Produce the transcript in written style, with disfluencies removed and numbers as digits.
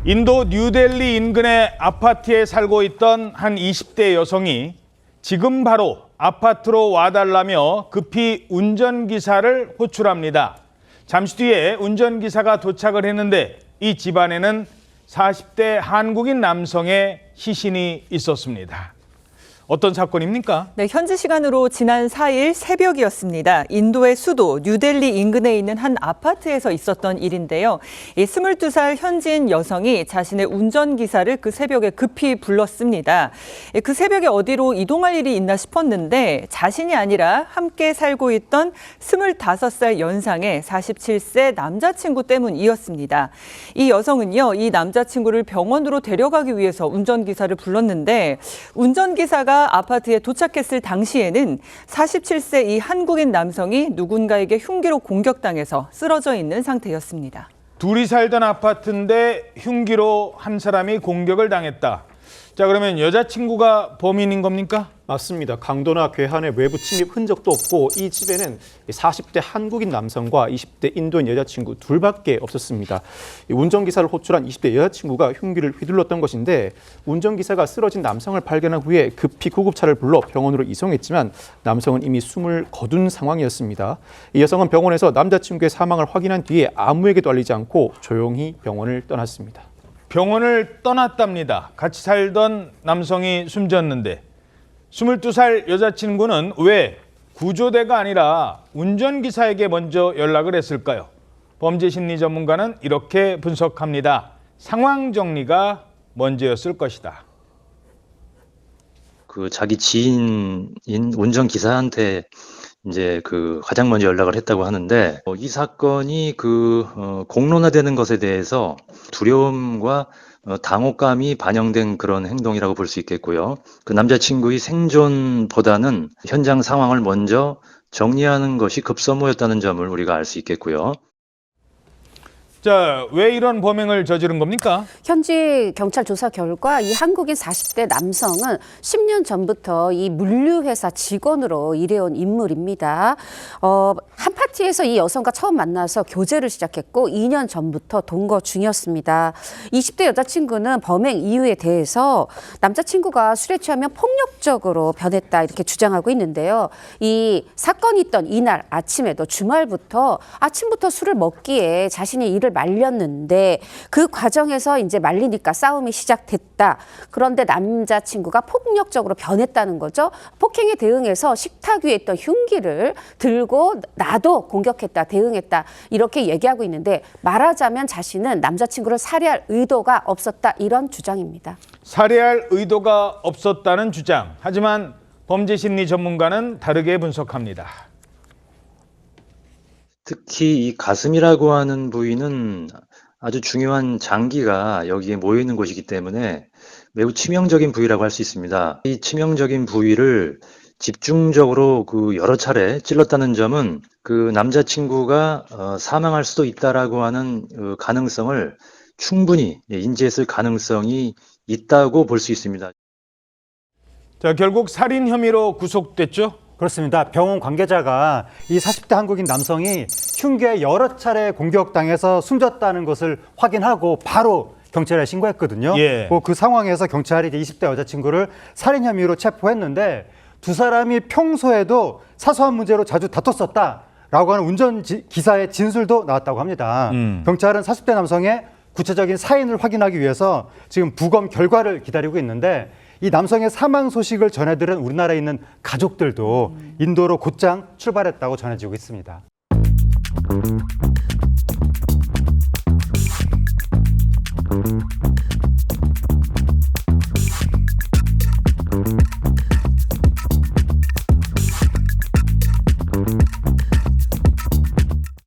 인도 뉴델리 인근의 아파트에 살고 있던 한 20대 여성이 지금 바로 아파트로 와달라며 급히 운전기사를 호출합니다. 잠시 뒤에 운전기사가 도착을 했는데 이 집안에는 40대 한국인 남성의 시신이 있었습니다. 어떤 사건입니까? 네, 현지 시간으로 지난 4일 새벽이었습니다. 인도의 수도 뉴델리 인근에 있는 한 아파트에서 있었던 일인데요. 이 22살 현지인 여성이 자신의 운전기사를 그 새벽에 급히 불렀습니다. 그 새벽에 어디로 이동할 일이 있나 싶었는데 자신이 아니라 함께 살고 있던 25살 연상의 47세 남자친구 때문이었습니다. 이 여성은요, 이 남자친구를 병원으로 데려가기 위해서 운전기사를 불렀는데 운전기사가 아파트에 도착했을 당시에는 47세 이 한국인 남성이 누군가에게 흉기로 공격당해서 쓰러져 있는 상태였습니다. 둘이 살던 아파트인데 흉기로 한 사람이 공격을 당했다. 자, 그러면 여자친구가 범인인 겁니까? 맞습니다. 강도나 괴한의 외부 침입 흔적도 없고 이 집에는 40대 한국인 남성과 20대 인도인 여자친구 둘밖에 없었습니다. 운전기사를 호출한 20대 여자친구가 흉기를 휘둘렀던 것인데 운전기사가 쓰러진 남성을 발견한 후에 급히 구급차를 불러 병원으로 이송했지만 남성은 이미 숨을 거둔 상황이었습니다. 이 여성은 병원에서 남자친구의 사망을 확인한 뒤에 아무에게도 알리지 않고 조용히 병원을 떠났습니다. 병원을 떠났답니다. 같이 살던 남성이 숨졌는데 22살 여자친구는 왜 구조대가 아니라 운전기사에게 먼저 연락을 했을까요? 범죄심리 전문가는 이렇게 분석합니다. 상황 정리가 먼저였을 것이다. 자기 지인인 운전기사한테 이제 가장 먼저 연락을 했다고 하는데 이 사건이 공론화되는 것에 대해서 두려움과 당혹감이 반영된 그런 행동이라고 볼 수 있겠고요. 그 남자친구의 생존보다는 현장 상황을 먼저 정리하는 것이 급선무였다는 점을 우리가 알 수 있겠고요. 자, 왜 이런 범행을 저지른 겁니까? 현지 경찰 조사 결과 이 한국인 40대 남성은 10년 전부터 이 물류회사 직원으로 일해온 인물입니다. 한 파티에서 이 여성과 처음 만나서 교제를 시작했고 2년 전부터 동거 중이었습니다. 20대 여자친구는 범행 이유에 대해서 남자친구가 술에 취하면 폭력적으로 변했다 이렇게 주장하고 있는데요. 이 사건이 있던 이날 아침에도 주말부터 아침부터 술을 먹기에 자신이 일을 말렸는데 그 과정에서 이제 말리니까 싸움이 시작됐다. 그런데 남자친구가 폭력적으로 변했다는 거죠. 폭행에 대응해서 식탁 위에 있던 흉기를 들고 나도 공격했다, 대응했다 이렇게 얘기하고 있는데 말하자면 자신은 남자친구를 살해할 의도가 없었다 이런 주장입니다. 살해할 의도가 없었다는 주장. 하지만 범죄심리 전문가는 다르게 분석합니다. 특히 이 가슴이라고 하는 부위는 아주 중요한 장기가 여기에 모여 있는 곳이기 때문에 매우 치명적인 부위라고 할 수 있습니다. 이 치명적인 부위를 집중적으로 여러 차례 찔렀다는 점은 남자친구가 사망할 수도 있다라고 하는 가능성을 충분히 인지했을 가능성이 있다고 볼 수 있습니다. 자, 결국 살인 혐의로 구속됐죠? 그렇습니다. 병원 관계자가 이 40대 한국인 남성이 흉기에 여러 차례 공격당해서 숨졌다는 것을 확인하고 바로 경찰에 신고했거든요. 예. 그 상황에서 경찰이 이제 20대 여자친구를 살인 혐의로 체포했는데 두 사람이 평소에도 사소한 문제로 자주 다퉜었다라고 하는 운전기사의 진술도 나왔다고 합니다. 경찰은 40대 남성의 구체적인 사인을 확인하기 위해서 지금 부검 결과를 기다리고 있는데 이 남성의 사망 소식을 전해들은 우리나라에 있는 가족들도 인도로 곧장 출발했다고 전해지고 있습니다.